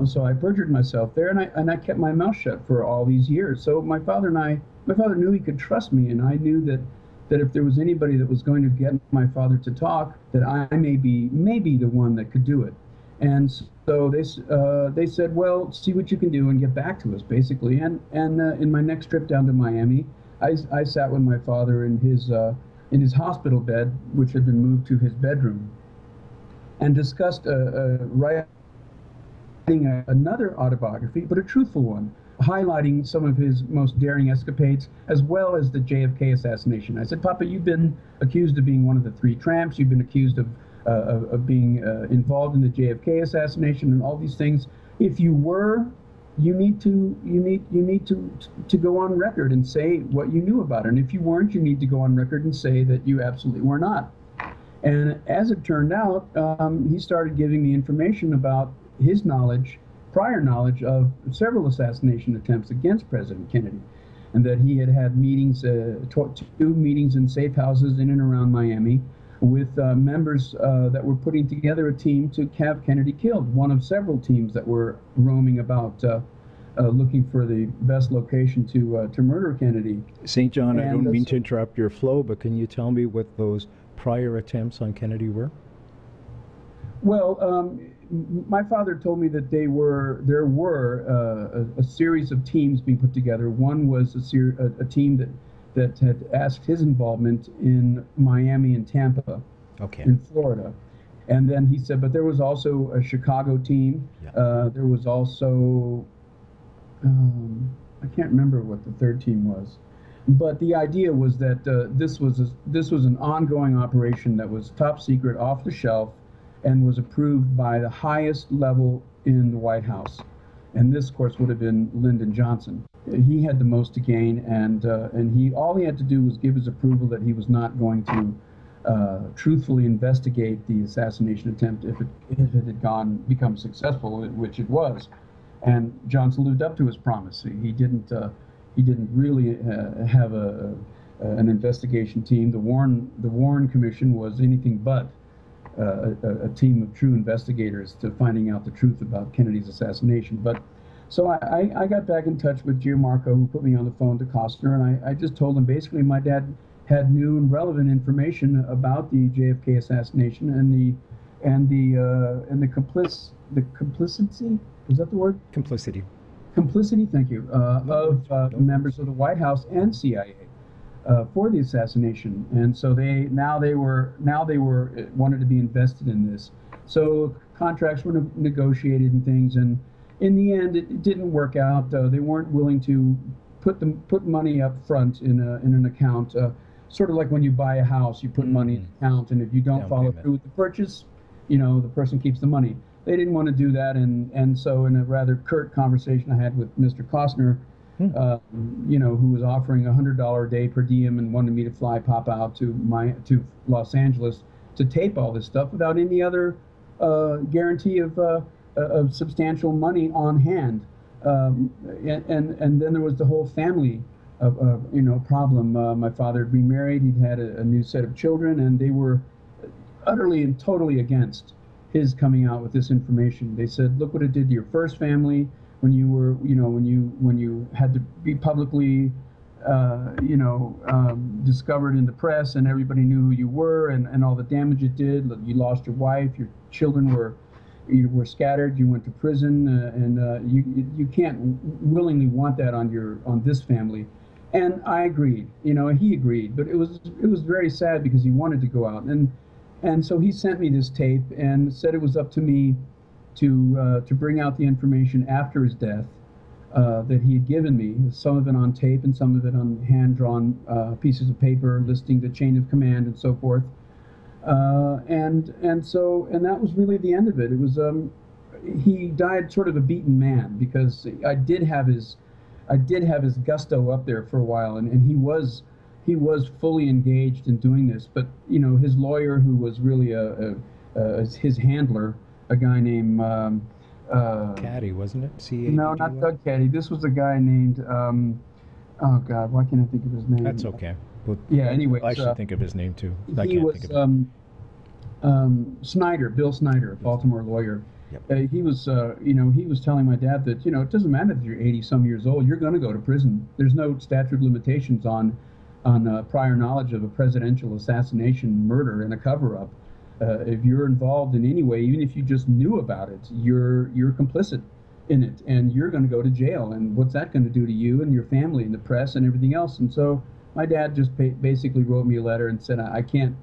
Speaker 4: so I perjured myself there, and I kept my mouth shut for all these years. So my father knew he could trust me, and I knew that if there was anybody that was going to get my father to talk, that I may be the one that could do it. And so they said, "Well, see what you can do and get back to us," basically. And in my next trip down to Miami, I sat with my father in his hospital bed, which had been moved to his bedroom, and discussed writing another autobiography, but a truthful one, highlighting some of his most daring escapades, as well as the JFK assassination. I said, "Papa, you've been accused of being one of the 3 tramps. You've been accused of being involved in the JFK assassination and all these things. If you were, you need to go on record and say what you knew about it. And if you weren't, you need to go on record and say that you absolutely were not." And as it turned out, he started giving me information about his prior knowledge of several assassination attempts against President Kennedy, and that he had meetings, 2 meetings in safe houses in and around Miami with members that were putting together a team to have Kennedy killed, one of several teams that were roaming about looking for the best location to murder Kennedy.
Speaker 3: St. John, I don't mean to interrupt your flow, but can you tell me what those prior attempts on Kennedy were?
Speaker 4: Well, my father told me that there were a series of teams being put together. One was a team that had asked his involvement in Miami and Tampa,
Speaker 3: Okay.
Speaker 4: in Florida. And then he said, but there was also a Chicago team.
Speaker 3: Yeah.
Speaker 4: There was also, I can't remember what the third team was. But the idea was that this was an ongoing operation that was top secret, off the shelf, and was approved by the highest level in the White House. And this, of course, would have been Lyndon Johnson. He had the most to gain, and all he had to do was give his approval that he was not going to truthfully investigate the assassination attempt if it had become successful, which it was. And Johnson lived up to his promise. He didn't really have an investigation team. The Warren Commission was anything but a team of true investigators to finding out the truth about Kennedy's assassination. But so I got back in touch with Gianmarco, who put me on the phone to Costner, and I just told him basically my dad had new and relevant information about the JFK assassination and the complicity, is that the word?
Speaker 3: Complicity.
Speaker 4: Complicity, thank you, of members of the White House and CIA for the assassination, and so they wanted to be invested in this. So contracts were negotiated and things, and in the end, it didn't work out. They weren't willing to put money up front in an account. Sort of like when you buy a house, you put money in the account, and if you don't follow through with the purchase, the person keeps the money. They didn't want to do that, and so in a rather curt conversation I had with Mr. Costner, who was offering $100 a day per diem and wanted me to pop out to Los Angeles to tape all this stuff without any other guarantee of substantial money on hand, and then there was the whole family problem. My father had remarried. He'd had a new set of children, and they were utterly and totally against his coming out with this information. They said, "Look what it did to your first family when you were, when you had to be publicly, discovered in the press, and everybody knew who you were, and all the damage it did. You lost your wife. Your children were scattered. You went to prison, and you can't willingly want that on this family." And I agreed, he agreed, but it was very sad because he wanted to go out, and so he sent me this tape and said it was up to me to bring out the information after his death that he had given me, some of it on tape and some of it on hand-drawn pieces of paper listing the chain of command and so forth, and that was really the end of it. It was he died sort of a beaten man because I did have his gusto up there for a while, and he was fully engaged in doing this. But his lawyer, who was really his handler, a guy named
Speaker 3: Caddy, wasn't it?
Speaker 4: No, not Doug Caddy. This was a guy named oh God, why can't I think of his name?
Speaker 3: That's okay. But
Speaker 4: yeah. Anyway,
Speaker 3: I should think of his name too.
Speaker 4: He was Snyder, Bill Snyder, Baltimore lawyer.
Speaker 3: Yep.
Speaker 4: He was telling my dad that, it doesn't matter if you're 80-some years old, you're going to go to prison. There's no statute of limitations on prior knowledge of a presidential assassination, murder, and a cover-up. If you're involved in any way, even if you just knew about it, you're complicit in it, and you're going to go to jail. And what's that going to do to you and your family and the press and everything else? And so my dad just basically wrote me a letter and said, I can't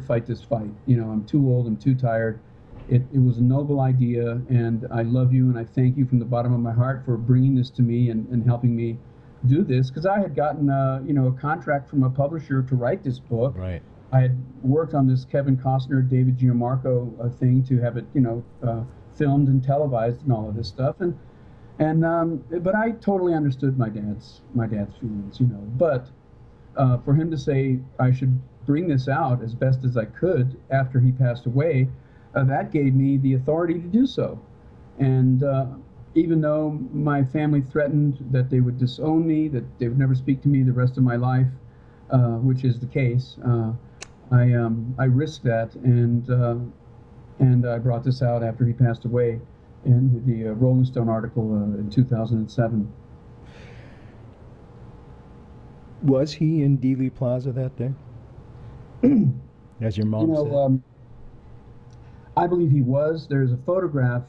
Speaker 4: fight this fight. I'm too old. I'm too tired. It was a noble idea, and I love you, and I thank you from the bottom of my heart for bringing this to me and helping me do this, because I had gotten a contract from a publisher to write this book.
Speaker 3: Right.
Speaker 4: I had worked on this Kevin Costner, David Gianmarco thing to have it filmed and televised and all of this stuff, but I totally understood my dad's feelings, but for him to say I should bring this out as best as I could after he passed away, that gave me the authority to do so. And even though my family threatened that they would disown me, that they would never speak to me the rest of my life, which is the case, I risked that, and I brought this out after he passed away in the Rolling Stone article in 2007.
Speaker 3: Was he in Dealey Plaza that day? As your mom said?
Speaker 4: I believe he was. There's a photograph.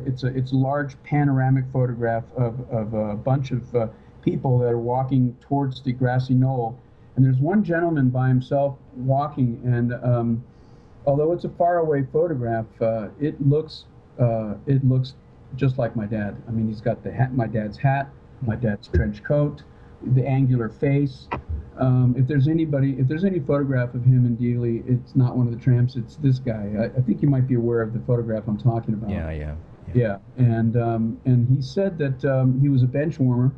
Speaker 4: It's a large panoramic photograph of a bunch of people that are walking towards the Grassy Knoll, and there's one gentleman by himself walking. And although it's a faraway photograph, it looks just like my dad. I mean, he's got the hat, my dad's hat, my dad's trench coat, the angular face. If there's any photograph of him in Dealey, it's not one of the tramps. It's this guy. I think you might be aware of the photograph I'm talking about.
Speaker 3: Yeah.
Speaker 4: And he said that he was a bench warmer.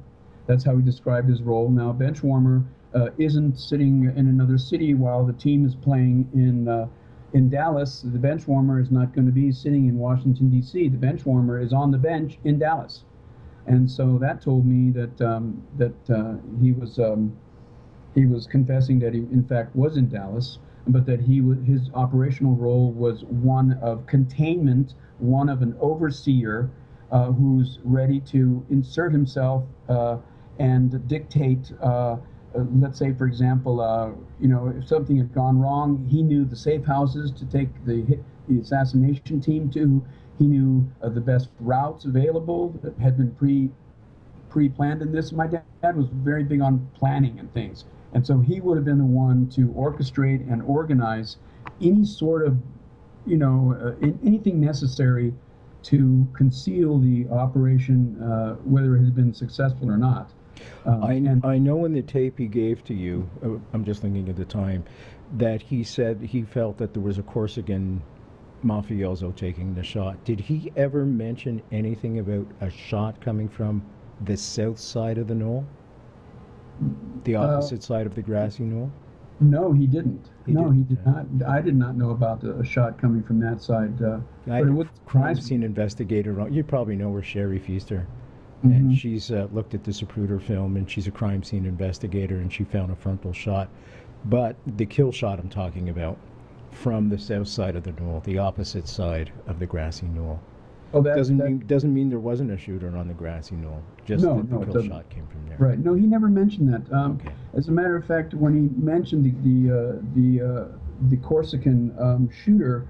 Speaker 4: That's how he described his role. Now, a bench warmer isn't sitting in another city while the team is playing in Dallas. The bench warmer is not going to be sitting in Washington, D.C. The bench warmer is on the bench in Dallas. And so that told me that he was confessing that he, in fact, was in Dallas, but that his operational role was one of containment, one of an overseer who's ready to insert himself and dictate. Let's say, for example, if something had gone wrong, he knew the safe houses to take the assassination team to. He knew the best routes available that had been pre-planned in this. My dad was very big on planning and things. And so he would have been the one to orchestrate and organize any sort of, anything necessary to conceal the operation, whether it had been successful or not.
Speaker 3: I know in the tape he gave to you, I'm just thinking at the time, that he said he felt that there was a Corsican mafioso taking the shot. Did he ever mention anything about a shot coming from the south side of the knoll? The opposite side of the Grassy Knoll?
Speaker 4: No, he didn't. He did not. I did not know about a shot coming from that side.
Speaker 3: I had a crime scene investigator. You probably know her, Sherry Feaster.
Speaker 4: Mm-hmm.
Speaker 3: And she's looked at the Zapruder film, and she's a crime scene investigator, and she found a frontal shot. But the kill shot I'm talking about from the south side of the knoll, the opposite side of the Grassy Knoll.
Speaker 4: Oh,
Speaker 3: doesn't mean there wasn't a shooter on the Grassy Knoll. Just the kill shot came from there.
Speaker 4: Right. No, he never mentioned that.
Speaker 3: Okay.
Speaker 4: As a matter of fact, when he mentioned the Corsican shooter,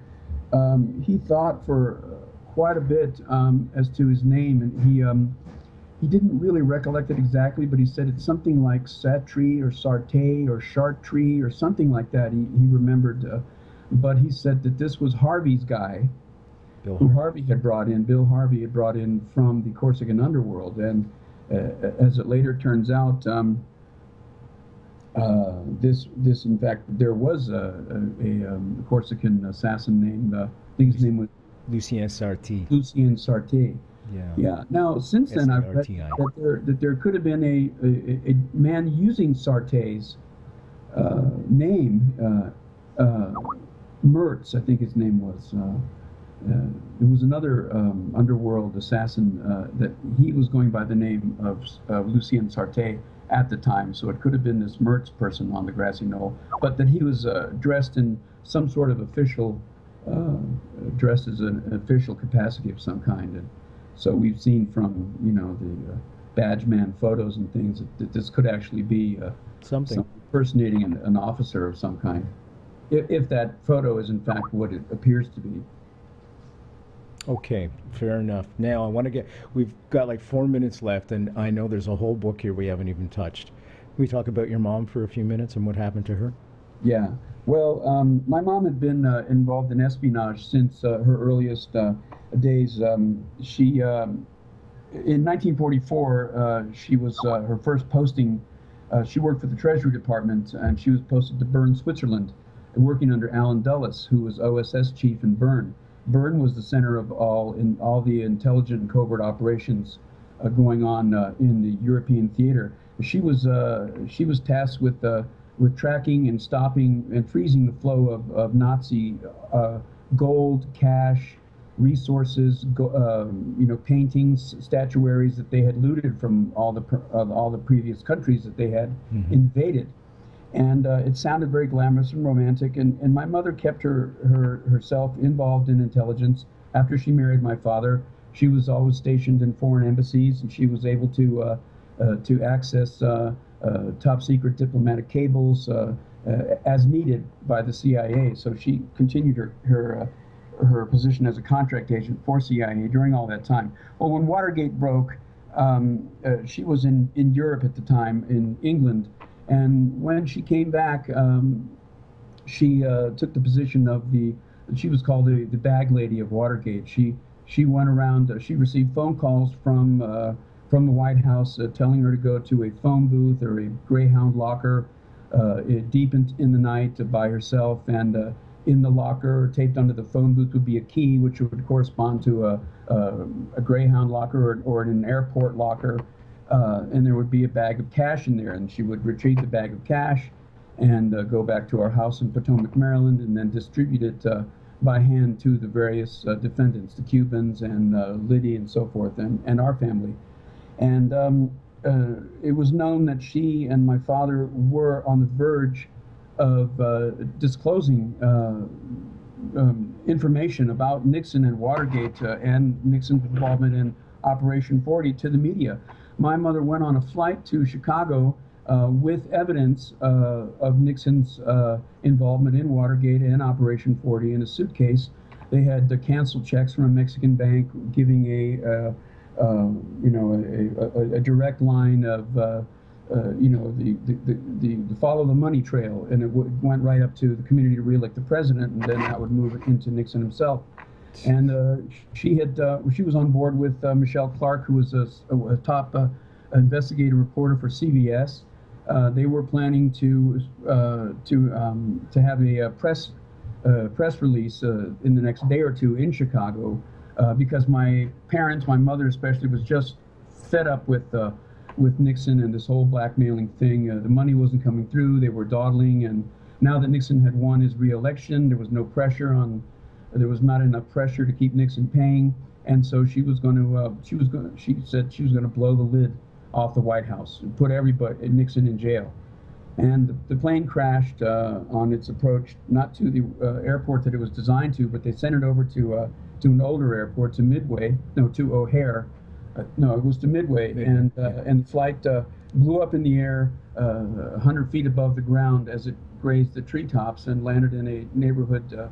Speaker 4: he thought for quite a bit as to his name, and he didn't really recollect it exactly, but he said it's something like Satry or Sarté or Chartree or something like that. He remembered, but he said that this was Harvey's guy. Bill Harvey had brought in from the Corsican underworld, and as it later turns out, this in fact there was a Corsican assassin named I think his name was
Speaker 3: Lucien Sarté.
Speaker 4: Lucien Sarté. Yeah. Now since then I've read that there could have been a man using Sarté's name, Mertz, I think his name was. It was another underworld assassin that he was going by the name of Lucien Sarté at the time, so it could have been this Mertz person on the Grassy Knoll, but that he was dressed in some sort of official, dressed as an official capacity of some kind. And so we've seen from the badge man photos and things that this could actually be something impersonating an officer of some kind, if that photo is in fact what it appears to be.
Speaker 3: Okay, fair enough. Now we've got like 4 minutes left, and I know there's a whole book here we haven't even touched. Can we talk about your mom for a few minutes and what happened to her?
Speaker 4: Yeah. Well, my mom had been involved in espionage since her earliest days. She, in 1944, she was her first posting. She worked for the Treasury Department, and she was posted to Bern, Switzerland, working under Allen Dulles, who was OSS chief in Bern. Bern was the center of all the intelligent and covert operations going on in the European theater. She was tasked with tracking and stopping and freezing the flow of Nazi gold, cash, resources, paintings, statuaries that they had looted from all the previous countries that they had invaded. And it sounded very glamorous and romantic, and my mother kept herself involved in intelligence. After she married my father, she was always stationed in foreign embassies, and she was able to access top secret diplomatic cables as needed by the CIA. So she continued her her position as a contract agent for CIA during all that time. Well, when Watergate broke, she was in Europe at the time, in England, and when she came back, she took the position of she was called the bag lady of Watergate. She went around, she received phone calls from the White House telling her to go to a phone booth or a Greyhound locker deep in the night by herself, and in the locker, taped onto the phone booth, would be a key, which would correspond to a Greyhound locker or an airport locker, and there would be a bag of cash in there, and she would retrieve the bag of cash and go back to our house in Potomac, Maryland, and then distribute it by hand to the various defendants, the Cubans and Liddy and so forth, and our family. And it was known that she and my father were on the verge of disclosing information about Nixon and Watergate and Nixon's involvement in Operation 40 to the media. My mother went on a flight to Chicago with evidence of Nixon's involvement in Watergate and Operation 40 in a suitcase. They had canceled checks from a Mexican bank giving a direct line of the follow the money trail, and it went right up to the community to re-elect the president, and then that would move it into Nixon himself. And she was on board with Michelle Clark, who was a top investigative reporter for CBS. They were planning to have a press release in the next day or two in Chicago, because my parents, my mother especially, was just fed up with Nixon and this whole blackmailing thing. The money wasn't coming through. They were dawdling, and now that Nixon had won his re-election, there was not enough pressure to keep Nixon paying, and so she said she was going to blow the lid off the White House and put Nixon in jail. And the plane crashed on its approach, not to the airport that it was designed to, but they sent it over to an older airport, to O'Hare. No, it was to Midway, and the flight blew up in the air 100 feet above the ground as it grazed the treetops and landed in a neighborhood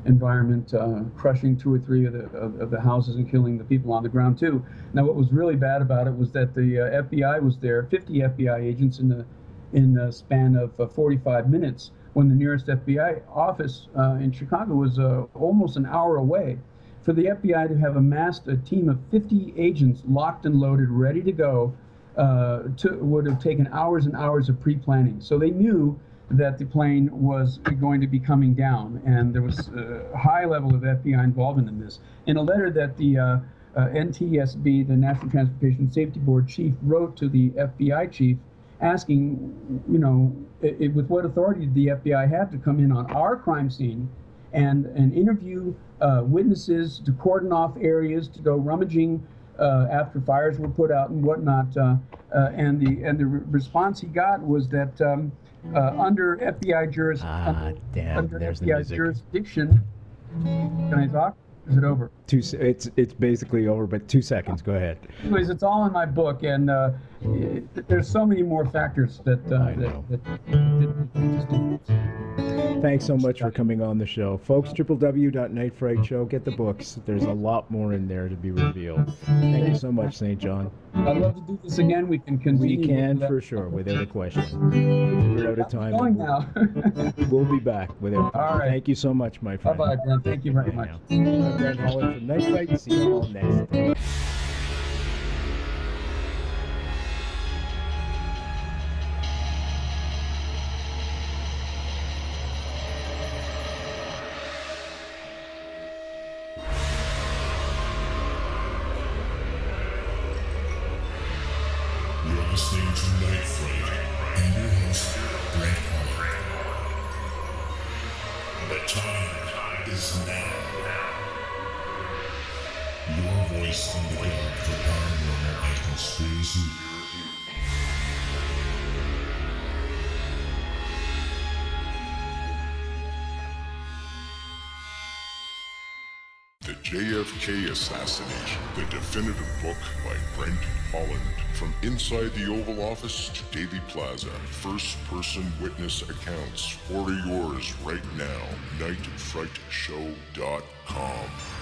Speaker 4: environment, crushing 2 or 3 of the houses and killing the people on the ground too. Now, what was really bad about it was that the FBI was there, 50 FBI agents in a span of 45 minutes, when the nearest FBI office in Chicago was almost an hour away. For the FBI to have amassed a team of 50 agents locked and loaded, ready to go, would have taken hours and hours of pre-planning. So they knew that the plane was going to be coming down, and there was a high level of FBI involvement in this. In a letter that the NTSB, the National Transportation Safety Board chief, wrote to the FBI chief, asking, with what authority did the FBI have to come in on our crime scene and interview witnesses, to cordon off areas, to go rummaging after fires were put out and whatnot. And the response he got was that under FBI jurisdiction. Can I talk? Is it over?
Speaker 3: It's basically over, but 2 seconds. Go ahead.
Speaker 4: Anyways, it's all in my book, and there's so many more factors that
Speaker 3: Thanks so much for coming on the show. Folks, www.nightfrightshow. Get the books. There's a lot more in there to be revealed. Thank you so much, St. John.
Speaker 4: I'd love to do this again. We can continue.
Speaker 3: We can, for sure, without a question. We're out of time.
Speaker 4: Going now.
Speaker 3: We'll be back without a question.
Speaker 4: All right.
Speaker 3: Thank you so much, my friend.
Speaker 4: Bye-bye, Brent. Thank you very much.
Speaker 3: I'm Brent Holland from Night Fright. See you all next time.
Speaker 2: You're listening to Night Fright and your host, Brent Holland. The time is now. Your voice on the guard for paranormal and conspiracy. The JFK Assassination, the definitive book by Brent Holland. From inside the Oval Office to Daily Plaza, first-person witness accounts. Order yours right now. NightFrightShow.com.